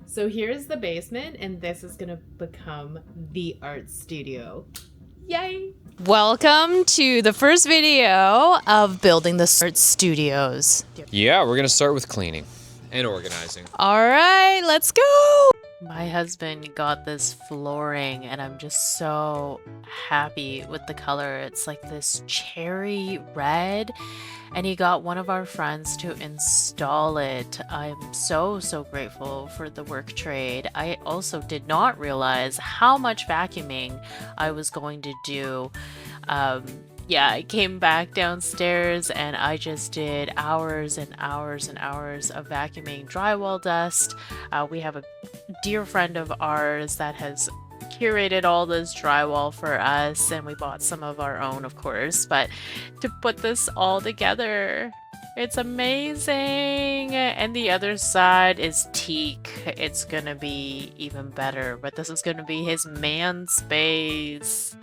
So here's the basement, and this is gonna become the art studio. Yay! Welcome to the first video of building the art studios. Yeah, we're gonna start with cleaning and organizing. All right, let's go. My husband got this flooring and I'm just so happy with the color. It's like this cherry red and he got one of our friends to install it. I'm so grateful for the work trade. I also did not realize how much vacuuming I was going to do. Yeah, I came back downstairs and I just did hours and hours and hours of vacuuming drywall dust. We have a dear friend of ours that has curated all this drywall for us, and we bought some of our own, of course, but to put this all together, it's amazing. And the other side is teak. It's gonna be even better, but this is gonna be his man space.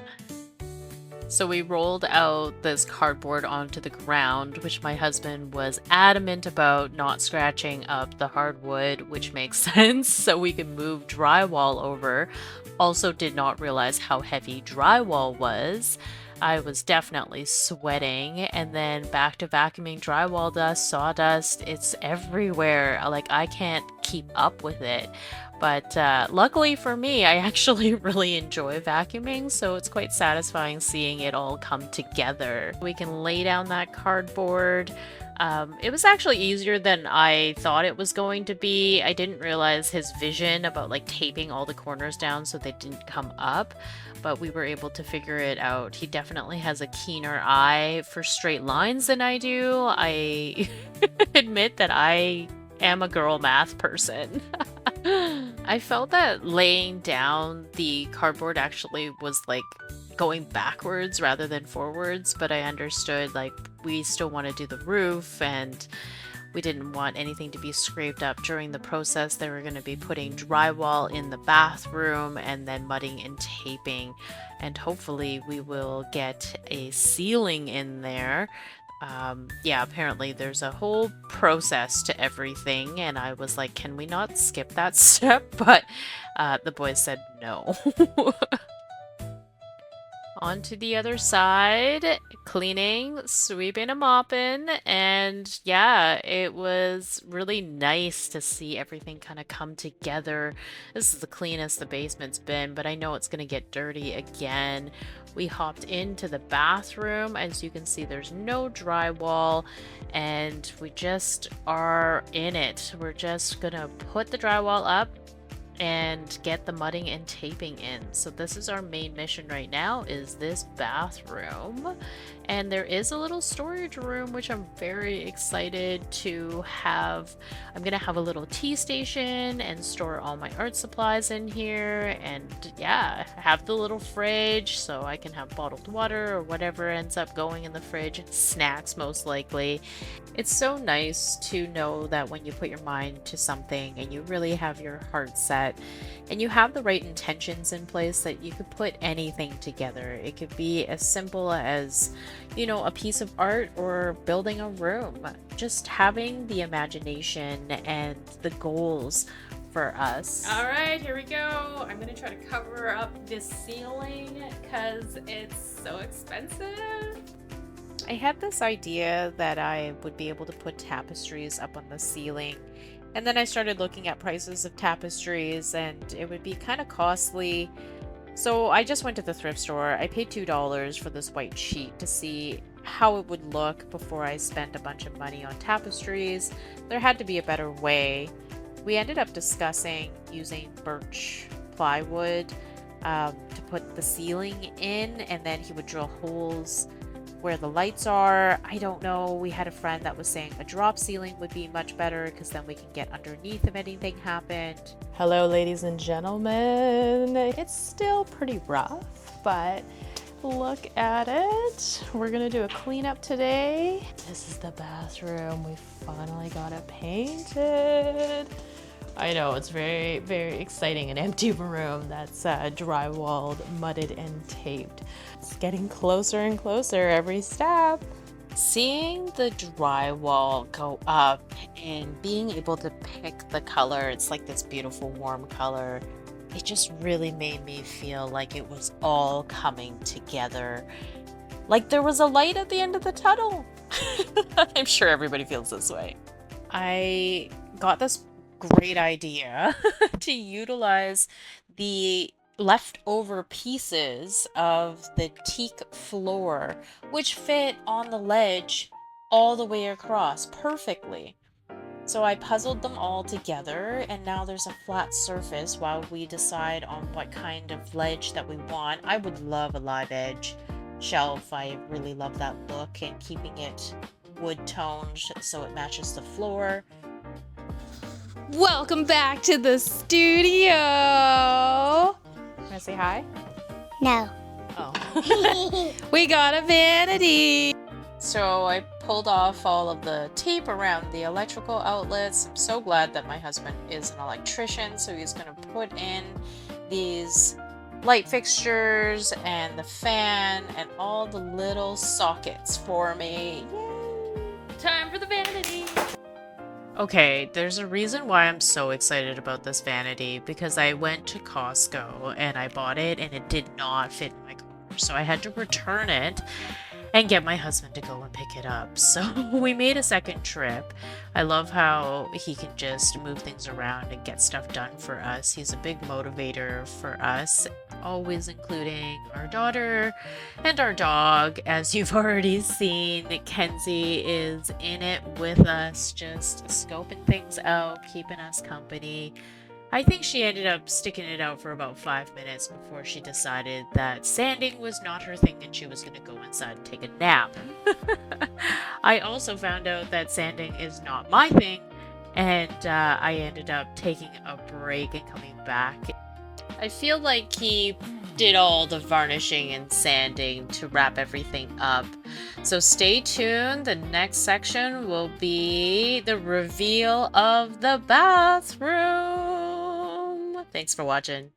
So we rolled out this cardboard onto the ground, which my husband was adamant about not scratching up the hardwood, which makes sense, so we can move drywall over. Also did not realize how heavy drywall was. I was definitely sweating, and then back to vacuuming drywall dust, sawdust, it's everywhere. Like, I can't keep up with it. But luckily for me, I actually really enjoy vacuuming, so it's quite satisfying seeing it all come together. We can lay down that cardboard. It was actually easier than I thought it was going to be. I didn't realize his vision about like taping all the corners down so they didn't come up, but we were able to figure it out. He definitely has a keener eye for straight lines than I do. I admit that I am a girl math person. I felt that laying down the cardboard actually was like going backwards rather than forwards, but I understood like we still want to do the roof and we didn't want anything to be scraped up during the process. They were going to be putting drywall in the bathroom and then mudding and taping, and hopefully we will get a ceiling in there. Yeah, apparently there's a whole process to everything, and I was like, can we not skip that step? But the boys said no. On to the other side, cleaning, sweeping and mopping, and yeah, it was really nice to see everything kind of come together. This is the cleanest the basement's been, but I know it's going to get dirty again. We hopped into the bathroom. As you can see, there's no drywall, and we just are in it. We're just gonna put the drywall up and get the mudding and taping in. So this is our main mission right now, is this bathroom. And there is a little storage room, which I'm very excited to have. I'm gonna have a little tea station and store all my art supplies in here, and yeah, have the little fridge so I can have bottled water or whatever ends up going in the fridge, snacks most likely. It's so nice to know that when you put your mind to something and you really have your heart set and you have the right intentions in place, that you could put anything together. It could be as simple as, you know, a piece of art or building a room. Just having the imagination and the goals for us. All right, here we go. I'm gonna try to cover up this ceiling because it's so expensive. I had this idea that I would be able to put tapestries up on the ceiling, and then I started looking at prices of tapestries and it would be kind of costly. So I just went to the thrift store. I paid $2 for this white sheet to see how it would look before I spent a bunch of money on tapestries. There had to be a better way. We ended up discussing using birch plywood to put the ceiling in, and then he would drill holes where the lights are. I don't know. We had a friend that was saying a drop ceiling would be much better because then we can get underneath if anything happened. Hello, ladies and gentlemen. It's still pretty rough, but look at it. We're gonna do a cleanup today. This is the bathroom. We finally got it painted. I know, it's very exciting. An empty room that's drywalled, mudded, and taped. It's getting closer and closer every step. Seeing the drywall go up and being able to pick the color, it's like this beautiful warm color. It just really made me feel like it was all coming together. Like there was a light at the end of the tunnel. I'm sure everybody feels this way. I got this great idea to utilize the leftover pieces of the teak floor, which fit on the ledge all the way across perfectly. So I puzzled them all together, and now there's a flat surface while we decide on what kind of ledge that we want. I would love a live edge shelf. I really love that look, and keeping it wood toned so it matches the floor. Welcome back to the studio. Want to say hi? No. Oh. We got a vanity. So I pulled off all of the tape around the electrical outlets. I'm so glad that my husband is an electrician, so he's going to put in these light fixtures and the fan and all the little sockets for me. Yay! Time for the vanity! Okay, there's a reason why I'm so excited about this vanity, because I went to Costco and I bought it and it did not fit in my car, so I had to return it and get my husband to go and pick it up. So we made a second trip. I love how he can just move things around and get stuff done for us. He's a big motivator for us, always including our daughter and our dog. As you've already seen, Kenzie is in it with us, just scoping things out, keeping us company. I think she ended up sticking it out for about 5 minutes before she decided that sanding was not her thing and she was going to go inside and take a nap. I also found out that sanding is not my thing, and I ended up taking a break and coming back. I feel like he did all the varnishing and sanding to wrap everything up. So stay tuned. The next section will be the reveal of the bathroom. Thanks for watching.